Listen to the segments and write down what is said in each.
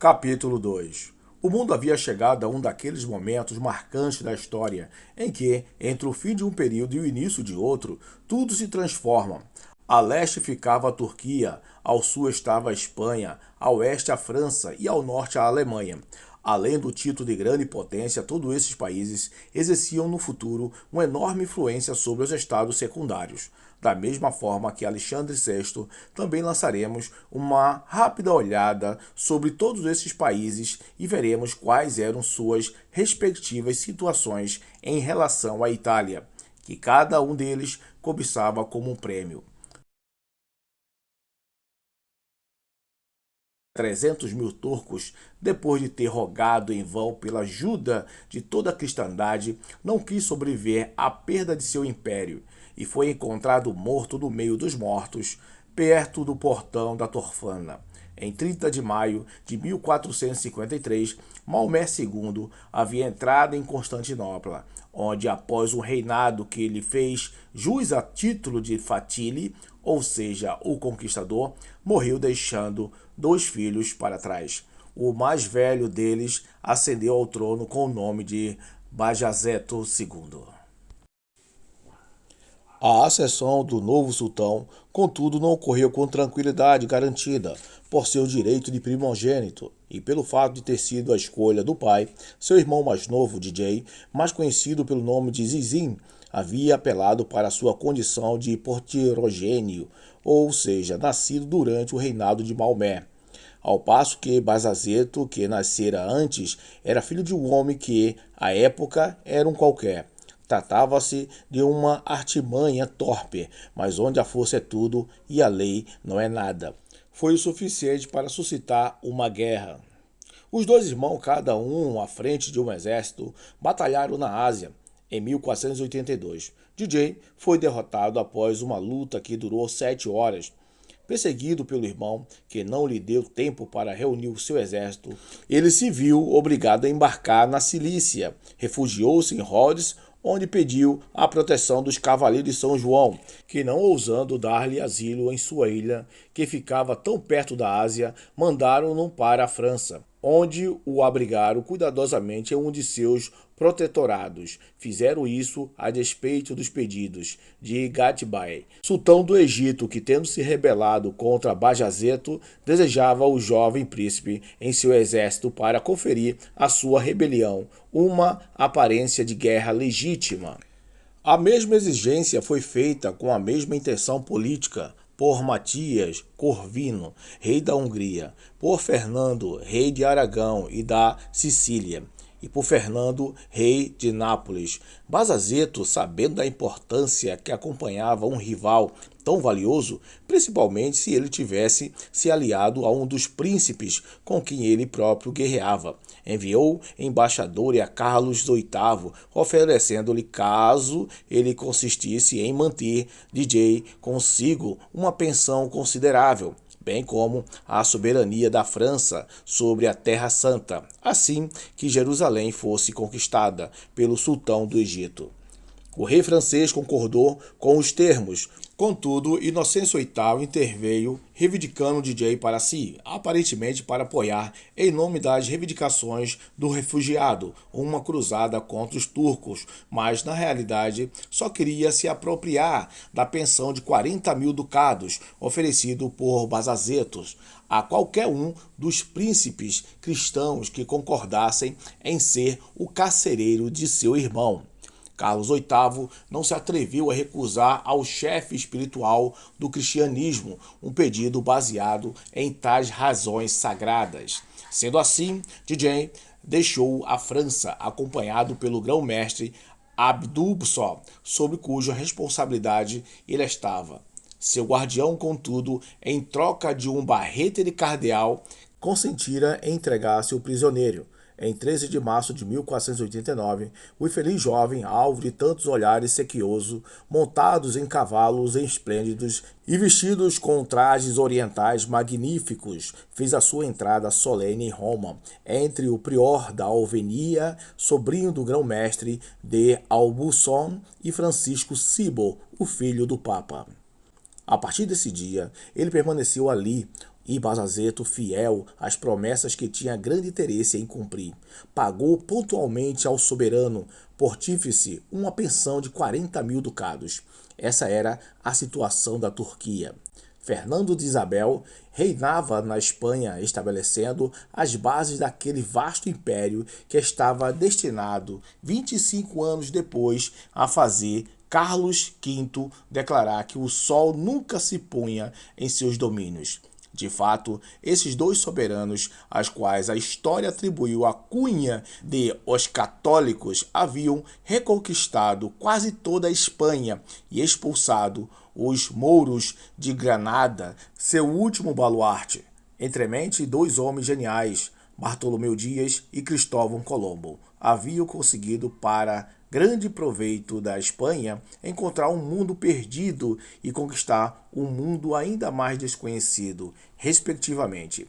Capítulo 2. O mundo havia chegado a um daqueles momentos marcantes da história, em que, entre o fim de um período e o início de outro, tudo se transforma. A leste ficava a Turquia, ao sul estava a Espanha, ao oeste a França e ao norte a Alemanha. Além do título de grande potência, todos esses países exerciam no futuro uma enorme influência sobre os estados secundários. Da mesma forma que Alexandre VI, também lançaremos uma rápida olhada sobre todos esses países e veremos quais eram suas respectivas situações em relação à Itália, que cada um deles cobiçava como um prêmio. 300.000 turcos, depois de ter rogado em vão pela ajuda de toda a cristandade, não quis sobreviver à perda de seu império e foi encontrado morto no meio dos mortos, perto do portão da Torfana. Em 30 de maio de 1453, Maomé II havia entrado em Constantinopla, onde, após um reinado que lhe fez jus a título de Fatili, ou seja, o conquistador, morreu deixando 2 filhos para trás. O mais velho deles ascendeu ao trono com o nome de Bajazeto II. A ascensão do novo sultão, contudo, não ocorreu com tranquilidade garantida por seu direito de primogênito e pelo fato de ter sido a escolha do pai. Seu irmão mais novo, DJ, mais conhecido pelo nome de Zizin, havia apelado para sua condição de portirogênio, ou seja, nascido durante o reinado de Maomé. Ao passo que Bazazeto, que nascera antes, era filho de um homem que, à época, era um qualquer. Tratava-se de uma artimanha torpe, mas onde a força é tudo e a lei não é nada. Foi o suficiente para suscitar uma guerra. Os dois irmãos, cada um à frente de um exército, batalharam na Ásia em 1482. DJ foi derrotado após uma luta que durou 7 horas. Perseguido pelo irmão, que não lhe deu tempo para reunir o seu exército, ele se viu obrigado a embarcar na Cilícia. Refugiou-se em Rhodes, onde pediu a proteção dos Cavaleiros de São João, que, não ousando dar-lhe asilo em sua ilha, que ficava tão perto da Ásia, mandaram-no para a França, onde o abrigaram cuidadosamente em um de seus protetorados. Fizeram isso a despeito dos pedidos de Gatibay, sultão do Egito, que, tendo se rebelado contra Bajazeto, desejava o jovem príncipe em seu exército para conferir à sua rebelião uma aparência de guerra legítima. A mesma exigência foi feita com a mesma intenção política por Matias Corvino, rei da Hungria, por Fernando, rei de Aragão e da Sicília, e por Fernando, rei de Nápoles. Bazazeto, sabendo da importância que acompanhava um rival tão valioso, principalmente se ele tivesse se aliado a um dos príncipes com quem ele próprio guerreava, enviou embaixador a Carlos VIII, oferecendo-lhe, caso ele consistisse em manter DJ consigo, uma pensão considerável, bem como a soberania da França sobre a Terra Santa, assim que Jerusalém fosse conquistada pelo sultão do Egito. O rei francês concordou com os termos. Contudo, Inocêncio VIII interveio, reivindicando DJ para si, aparentemente para apoiar, em nome das reivindicações do refugiado, uma cruzada contra os turcos, mas na realidade só queria se apropriar da pensão de 40.000 ducados oferecido por Bazazetos a qualquer um dos príncipes cristãos que concordassem em ser o carcereiro de seu irmão. Carlos VIII não se atreveu a recusar ao chefe espiritual do cristianismo um pedido baseado em tais razões sagradas. Sendo assim, DJ deixou a França, acompanhado pelo grão-mestre Abdu'l-Bussol, sob cuja responsabilidade ele estava. Seu guardião, contudo, em troca de um barrete de cardeal, consentira em entregar seu prisioneiro. Em 13 de março de 1489, o infeliz jovem, alvo de tantos olhares sequiosos, montados em cavalos esplêndidos e vestidos com trajes orientais magníficos, fez a sua entrada solene em Roma, entre o prior da Alvenia, sobrinho do grão-mestre de Aubusson, e Francisco Cibo, o filho do Papa. A partir desse dia, ele permaneceu ali E Bajazet, fiel às promessas que tinha grande interesse em cumprir, pagou pontualmente ao soberano pontífice uma pensão de 40.000 ducados. Essa era a situação da Turquia. Fernando de Isabel reinava na Espanha, estabelecendo as bases daquele vasto império que estava destinado, 25 anos depois, a fazer Carlos V declarar que o sol nunca se punha em seus domínios. De fato, esses dois soberanos, aos quais a história atribuiu a cunha de os católicos, haviam reconquistado quase toda a Espanha e expulsado os mouros de Granada, seu último baluarte. Entremente, dois homens geniais, Bartolomeu Dias e Cristóvão Colombo, haviam conseguido, para grande proveito da Espanha, encontrar um mundo perdido e conquistar um mundo ainda mais desconhecido, respectivamente.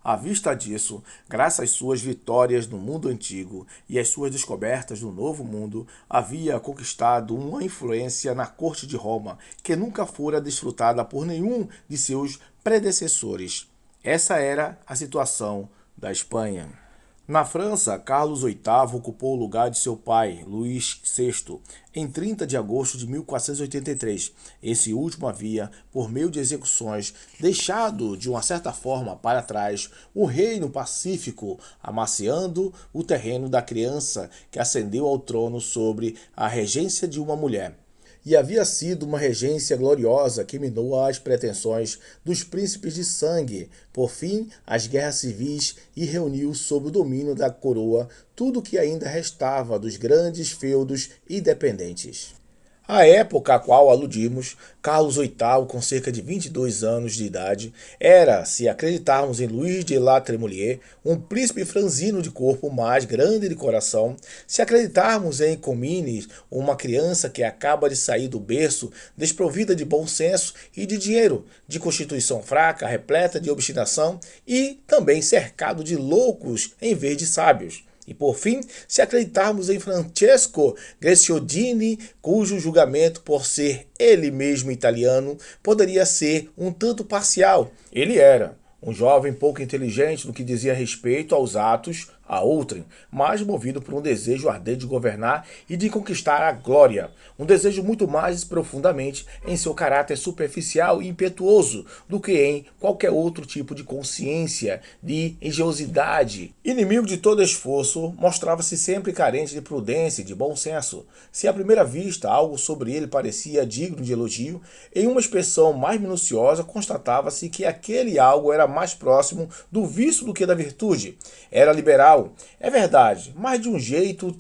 À vista disso, graças às suas vitórias no mundo antigo e às suas descobertas no novo mundo, havia conquistado uma influência na corte de Roma que nunca fora desfrutada por nenhum de seus predecessores. Essa era a situação da Espanha. Na França, Carlos VIII ocupou o lugar de seu pai, Luís VI, em 30 de agosto de 1483. Esse último havia, por meio de execuções, deixado, de uma certa forma, para trás o reino pacífico, amaciando o terreno da criança que ascendeu ao trono sobre a regência de uma mulher. E havia sido uma regência gloriosa que minou as pretensões dos príncipes de sangue, por fim, as guerras civis, e reuniu sob o domínio da coroa tudo o que ainda restava dos grandes feudos independentes. A época a qual aludimos, Carlos VIII, com cerca de 22 anos de idade, era, se acreditarmos em Louis de la Trémoulière, um príncipe franzino de corpo, mas grande de coração. Se acreditarmos em Comines, uma criança que acaba de sair do berço, desprovida de bom senso e de dinheiro, de constituição fraca, repleta de obstinação e também cercado de loucos em vez de sábios. E por fim, se acreditarmos em Francesco Grecciodini, cujo julgamento, por ser ele mesmo italiano, poderia ser um tanto parcial. Ele era um jovem pouco inteligente no que dizia respeito aos atos a outrem, mas movido por um desejo ardente de governar e de conquistar a glória, um desejo muito mais profundamente em seu caráter superficial e impetuoso do que em qualquer outro tipo de consciência, de engenhosidade. Inimigo de todo esforço, mostrava-se sempre carente de prudência e de bom senso. Se à primeira vista algo sobre ele parecia digno de elogio, em uma expressão mais minuciosa constatava-se que aquele algo era mais próximo do vício do que da virtude. Era liberal, é verdade, mas de um jeito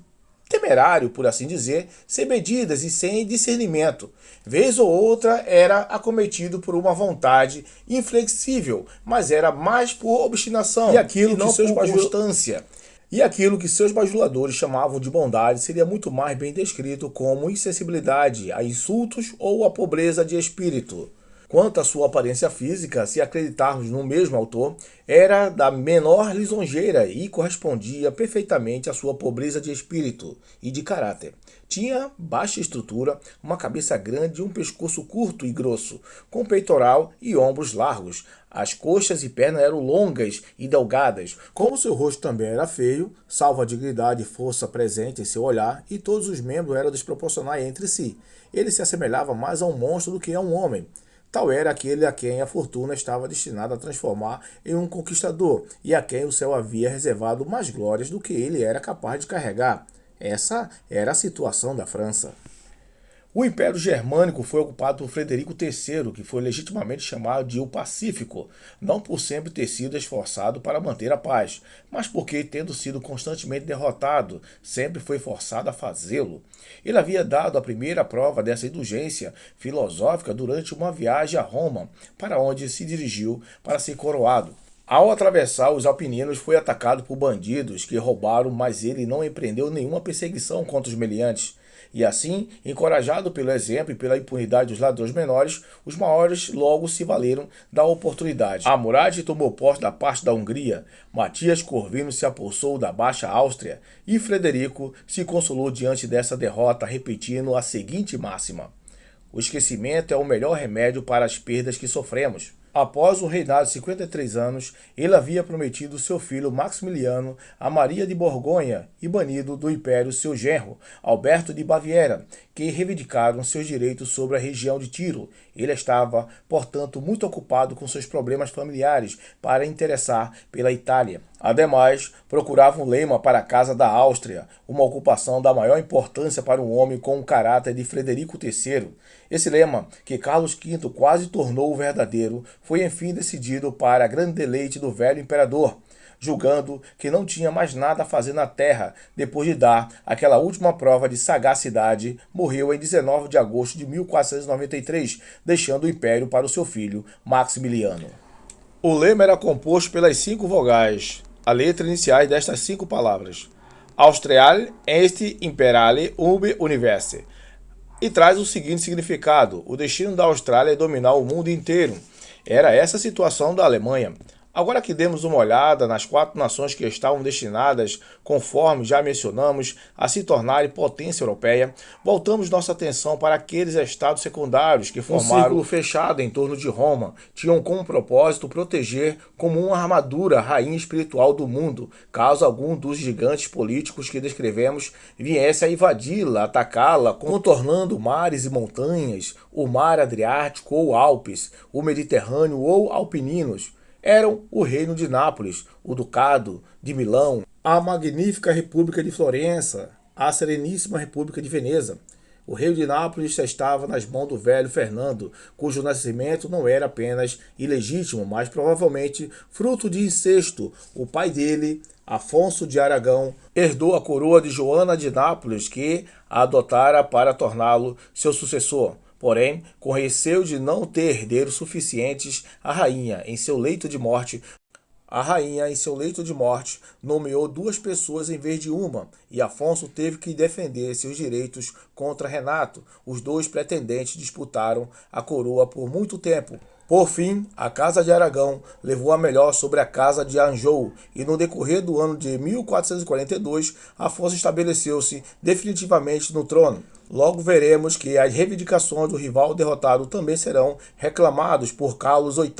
temerário, por assim dizer, sem medidas e sem discernimento. Vez ou outra era acometido por uma vontade inflexível, mas era mais por obstinação e não por constância. E aquilo que seus bajuladores chamavam de bondade seria muito mais bem descrito como insensibilidade a insultos ou a pobreza de espírito. Quanto à sua aparência física, se acreditarmos no mesmo autor, era da menor lisonjeira e correspondia perfeitamente à sua pobreza de espírito e de caráter. Tinha baixa estrutura, uma cabeça grande e um pescoço curto e grosso, com peitoral e ombros largos. As coxas e pernas eram longas e delgadas. Como seu rosto também era feio, salvo a dignidade e força presente em seu olhar, e todos os membros eram desproporcionais entre si. Ele se assemelhava mais a um monstro do que a um homem. Tal era aquele a quem a fortuna estava destinada a transformar em um conquistador e a quem o céu havia reservado mais glórias do que ele era capaz de carregar. Essa era a situação da França. O Império Germânico foi ocupado por Frederico III, que foi legitimamente chamado de o Pacífico, não por sempre ter sido esforçado para manter a paz, mas porque, tendo sido constantemente derrotado, sempre foi forçado a fazê-lo. Ele havia dado a primeira prova dessa indulgência filosófica durante uma viagem a Roma, para onde se dirigiu para ser coroado. Ao atravessar os Apeninos, foi atacado por bandidos que roubaram, mas ele não empreendeu nenhuma perseguição contra os meliantes. E assim, encorajado pelo exemplo e pela impunidade dos ladrões menores, os maiores logo se valeram da oportunidade. Hammurabi tomou posse da parte da Hungria, Matias Corvino se apossou da Baixa Áustria e Frederico se consolou diante dessa derrota, repetindo a seguinte máxima: o esquecimento é o melhor remédio para as perdas que sofremos. Após um reinado de 53 anos, ele havia prometido seu filho Maximiliano a Maria de Borgonha e banido do império seu genro, Alberto de Baviera, que reivindicaram seus direitos sobre a região de Tiro. Ele estava, portanto, muito ocupado com seus problemas familiares para interessar pela Itália. Ademais, procurava um lema para a Casa da Áustria, uma ocupação da maior importância para um homem com o caráter de Frederico III. Esse lema, que Carlos V quase tornou verdadeiro, foi enfim decidido para grande deleite do velho imperador, julgando que não tinha mais nada a fazer na terra, depois de dar aquela última prova de sagacidade, morreu em 19 de agosto de 1493, deixando o império para o seu filho Maximiliano. O lema era composto pelas 5 vogais, a letra iniciais destas 5 palavras: Austrial est imperale ubi universe, e traz o seguinte significado: o destino da Austrália é dominar o mundo inteiro. Era essa a situação da Alemanha. Agora que demos uma olhada nas 4 nações que estavam destinadas, conforme já mencionamos, a se tornarem potência europeia, voltamos nossa atenção para aqueles estados secundários que formaram um círculo fechado em torno de Roma, tinham como propósito proteger como uma armadura a rainha espiritual do mundo, caso algum dos gigantes políticos que descrevemos viesse a invadi-la, atacá-la, contornando mares e montanhas, o mar Adriático ou Alpes, o Mediterrâneo ou Alpininos. Eram o Reino de Nápoles, o Ducado de Milão, a magnífica República de Florença, a Sereníssima República de Veneza. O Reino de Nápoles estava nas mãos do velho Fernando, cujo nascimento não era apenas ilegítimo, mas provavelmente fruto de incesto. O pai dele, Afonso de Aragão, herdou a coroa de Joana de Nápoles, que a adotara para torná-lo seu sucessor. Porém, com receio de não ter herdeiros suficientes, a rainha, em seu leito de morte, nomeou 2 pessoas em vez de uma, e Afonso teve que defender seus direitos contra Renato. Os 2 pretendentes disputaram a coroa por muito tempo. Por fim, a Casa de Aragão levou a melhor sobre a Casa de Anjou, e no decorrer do ano de 1442, Afonso estabeleceu-se definitivamente no trono. Logo veremos que as reivindicações do rival derrotado também serão reclamados por Carlos VIII.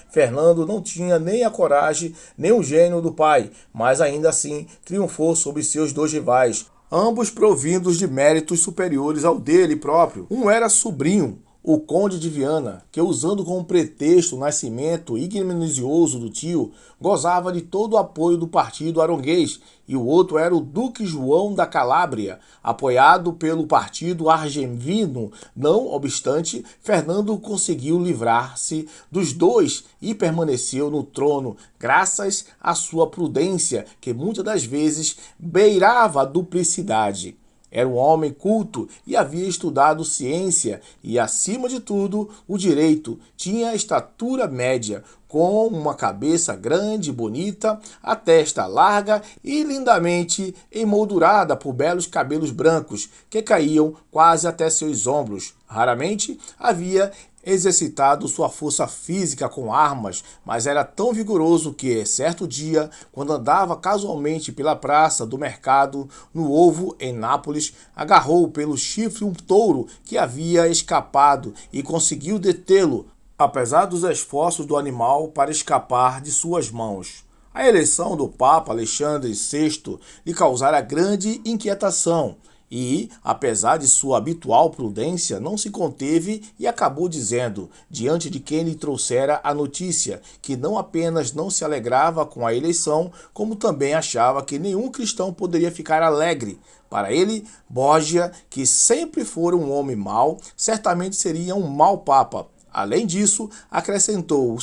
Fernando não tinha nem a coragem nem o gênio do pai, mas ainda assim triunfou sobre seus 2 rivais, ambos provindos de méritos superiores ao dele próprio. Um era sobrinho, o Conde de Viana, que, usando como pretexto o nascimento ignominioso do tio, gozava de todo o apoio do partido aronguês, e o outro era o Duque João da Calábria, apoiado pelo partido argentino. Não obstante, Fernando conseguiu livrar-se dos 2 e permaneceu no trono, graças à sua prudência, que muitas das vezes beirava a duplicidade. Era um homem culto e havia estudado ciência e, acima de tudo, o direito. Tinha estatura média, com uma cabeça grande e bonita, a testa larga e lindamente emoldurada por belos cabelos brancos que caíam quase até seus ombros. Raramente havia exercitado sua força física com armas, mas era tão vigoroso que, certo dia, quando andava casualmente pela praça do mercado no Ovo, em Nápoles, agarrou pelo chifre um touro que havia escapado e conseguiu detê-lo, apesar dos esforços do animal para escapar de suas mãos. A eleição do Papa Alexandre VI lhe causara grande inquietação e, apesar de sua habitual prudência, não se conteve e acabou dizendo, diante de quem lhe trouxera a notícia, que não apenas não se alegrava com a eleição, como também achava que nenhum cristão poderia ficar alegre. Para ele, Borgia, que sempre fora um homem mau, certamente seria um mau papa. Além disso, acrescentou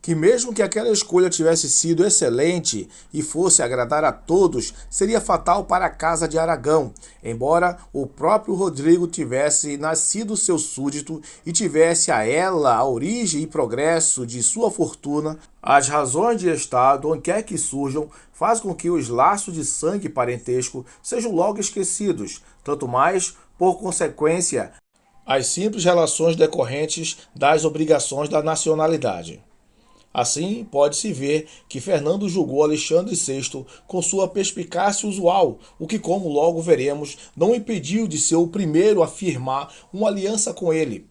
que mesmo que aquela escolha tivesse sido excelente e fosse agradar a todos, seria fatal para a Casa de Aragão, embora o próprio Rodrigo tivesse nascido seu súdito e tivesse a ela a origem e progresso de sua fortuna. As razões de Estado, onde quer que surjam, faz com que os laços de sangue e parentesco sejam logo esquecidos, tanto mais, por consequência, as simples relações decorrentes das obrigações da nacionalidade. Assim, pode-se ver que Fernando julgou Alexandre VI com sua perspicácia usual, o que, como logo veremos, não impediu de ser o primeiro a firmar uma aliança com ele.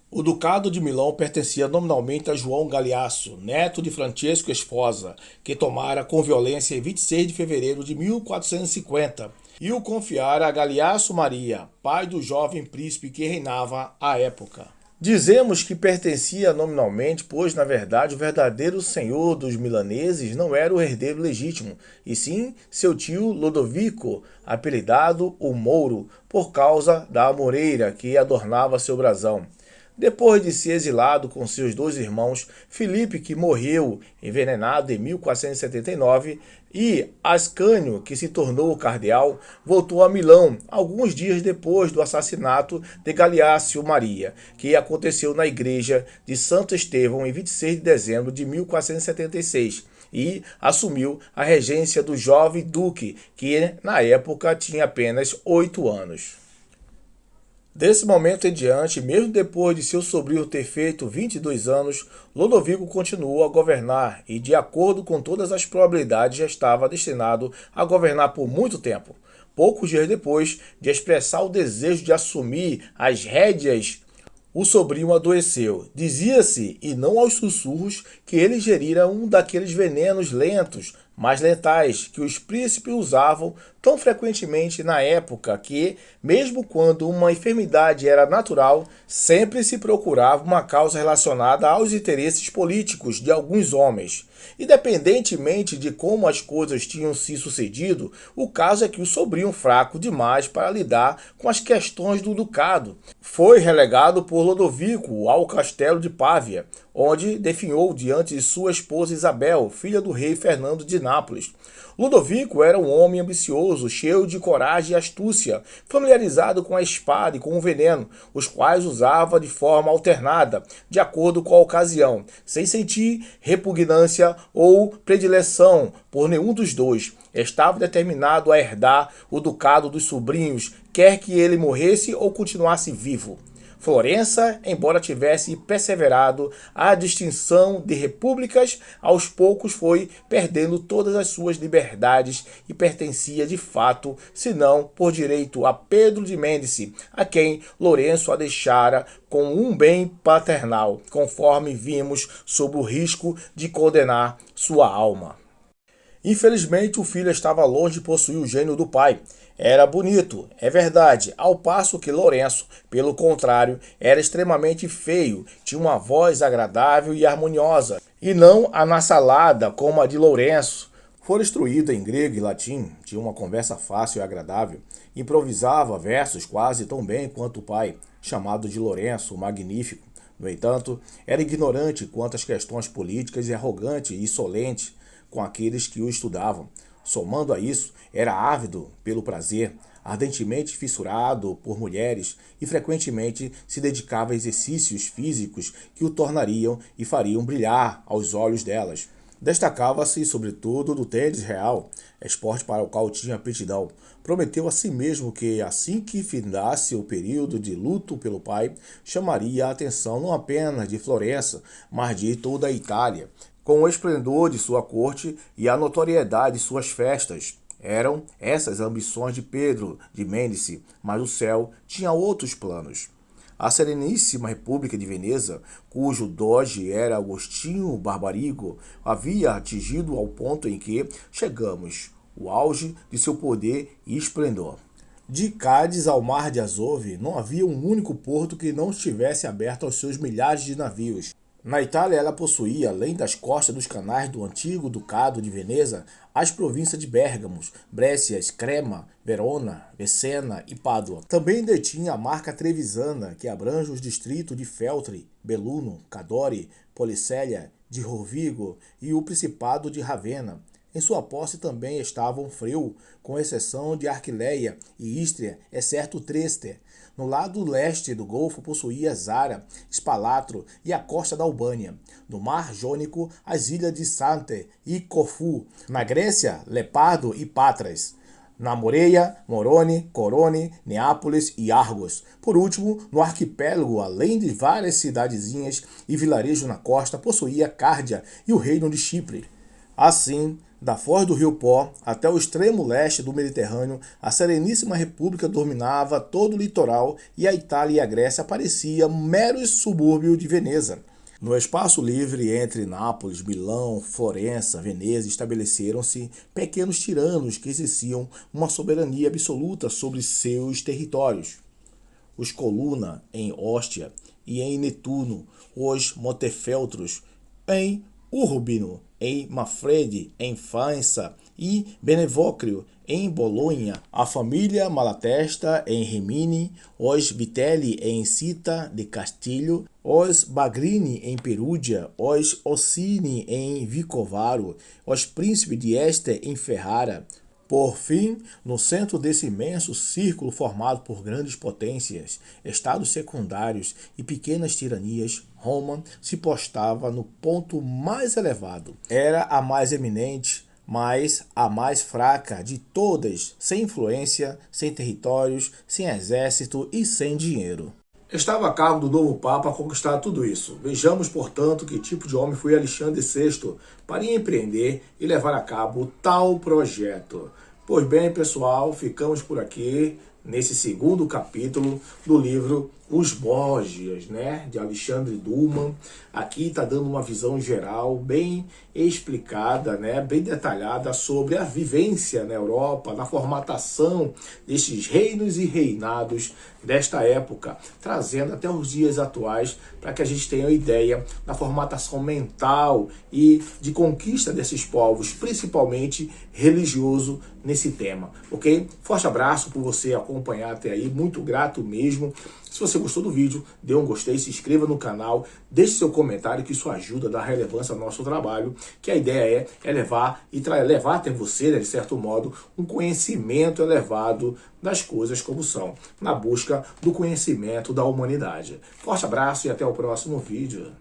O Ducado de Milão pertencia nominalmente a João Galeasso, neto de Francesco Esposa, que tomara com violência em 26 de fevereiro de 1450, e o confiara a Galeasso Maria, pai do jovem príncipe que reinava à época. Dizemos que pertencia nominalmente, pois, na verdade, o verdadeiro senhor dos milaneses não era o herdeiro legítimo, e sim seu tio Lodovico, apelidado o Mouro, por causa da amoreira que adornava seu brasão. Depois de ser exilado com seus dois irmãos, Filipe, que morreu envenenado em 1479, e Ascânio, que se tornou cardeal, voltou a Milão alguns dias depois do assassinato de Galeasso Maria, que aconteceu na igreja de Santo Estevão em 26 de dezembro de 1476, e assumiu a regência do jovem duque, que na época tinha apenas 8 anos. Desse momento em diante, mesmo depois de seu sobrinho ter feito 22 anos, Lodovico continuou a governar e, de acordo com todas as probabilidades, já estava destinado a governar por muito tempo. Poucos dias depois de expressar o desejo de assumir as rédeas, o sobrinho adoeceu. Dizia-se, e não aos sussurros, que ele gerira um daqueles venenos lentos, mas letais, que os príncipes usavam tão frequentemente na época que, mesmo quando uma enfermidade era natural, sempre se procurava uma causa relacionada aos interesses políticos de alguns homens. Independentemente de como as coisas tinham se sucedido, o caso é que o sobrinho, fraco demais para lidar com as questões do ducado, foi relegado por Lodovico ao castelo de Pávia, onde definhou diante de sua esposa Isabel, filha do rei Fernando de Nápoles. Ludovico era um homem ambicioso, cheio de coragem e astúcia, familiarizado com a espada e com o veneno, os quais usava de forma alternada, de acordo com a ocasião, sem sentir repugnância ou predileção por nenhum dos dois. Estava determinado a herdar o ducado dos sobrinhos, quer que ele morresse ou continuasse vivo. Florença, embora tivesse perseverado a distinção de repúblicas, aos poucos foi perdendo todas as suas liberdades e pertencia de fato, se não por direito, a Pedro de Médici, a quem Lourenço a deixara com um bem paternal, conforme vimos, sob o risco de condenar sua alma. Infelizmente, o filho estava longe de possuir o gênio do pai. Era bonito, é verdade, ao passo que Lourenço, pelo contrário, era extremamente feio, tinha uma voz agradável e harmoniosa, e não anassalada como a de Lourenço. Fora instruído em grego e latim, tinha uma conversa fácil e agradável, improvisava versos quase tão bem quanto o pai, chamado de Lourenço, o Magnífico. No entanto, era ignorante quanto às questões políticas e arrogante e insolente com aqueles que o estudavam. Somando a isso, era ávido pelo prazer, ardentemente fissurado por mulheres e frequentemente se dedicava a exercícios físicos que o tornariam e fariam brilhar aos olhos delas. Destacava-se, sobretudo, do tênis real, esporte para o qual tinha aptidão. Prometeu a si mesmo que, assim que findasse o período de luto pelo pai, chamaria a atenção não apenas de Florença, mas de toda a Itália, com o esplendor de sua corte e a notoriedade de suas festas. Eram essas ambições de Pedro de Médici, mas o céu tinha outros planos. A Sereníssima República de Veneza, cujo doge era Agostinho Barbarigo, havia atingido ao ponto em que chegamos, o auge de seu poder e esplendor. De Cádiz ao Mar de Azov, não havia um único porto que não estivesse aberto aos seus milhares de navios. Na Itália, ela possuía, além das costas dos canais do antigo Ducado de Veneza, as províncias de Bérgamo, Brescia, Crema, Verona, Messena e Pádua. Também detinha a marca trevisana, que abrange os distritos de Feltre, Belluno, Cadore, Policélia, de Rovigo e o Principado de Ravenna. Em sua posse também estavam Freu, com exceção de Arquileia e Ístria, exceto Trieste. No lado leste do Golfo possuía Zara, Spalatro e a costa da Albânia. No Mar Jônico, as ilhas de Sante e Corfu. Na Grécia, Lepardo e Patras. Na Moreia, Morone, Corone, Neápolis e Argos. Por último, no arquipélago, além de várias cidadezinhas e vilarejos na costa, possuía Cárdia e o reino de Chipre. Assim, da foz do rio Pó até o extremo leste do Mediterrâneo, a Sereníssima República dominava todo o litoral e a Itália e a Grécia pareciam meros subúrbios de Veneza. No espaço livre entre Nápoles, Milão, Florença, Veneza, estabeleceram-se pequenos tiranos que exerciam uma soberania absoluta sobre seus territórios. Os Coluna, em Ostia, e em Netuno, os Montefeltros, em Urbino, em Manfredi, em França, e Benevócrio, em Bolonha, a família Malatesta, em Rimini, os Vitelli, em Città de Castilho, os Bagrini, em Perúdia, os Orsini, em Vicovaro, os príncipes de Este, em Ferrara. Por fim, no centro desse imenso círculo formado por grandes potências, estados secundários e pequenas tiranias, Roma se postava no ponto mais elevado. Era a mais eminente, mas a mais fraca de todas, sem influência, sem territórios, sem exército e sem dinheiro. Estava a cargo do novo Papa conquistar tudo isso. Vejamos, portanto, que tipo de homem foi Alexandre VI para empreender e levar a cabo tal projeto. Pois bem, pessoal, ficamos por aqui nesse segundo capítulo do livro Os Borgias, né, de Alexandre Dumas. Aqui está dando uma visão geral bem explicada, né, bem detalhada sobre a vivência na Europa, na formatação destes reinos e reinados desta época, trazendo até os dias atuais para que a gente tenha uma ideia da formatação mental e de conquista desses povos, principalmente religioso, nesse tema, ok? Forte abraço por você acompanhar até aí, muito grato mesmo. Se você gostou do vídeo, dê um gostei, se inscreva no canal, deixe seu comentário, que isso ajuda a dar relevância ao nosso trabalho, que a ideia é levar até você, né, de certo modo, um conhecimento elevado das coisas como são, na busca do conhecimento da humanidade. Forte abraço e até o próximo vídeo.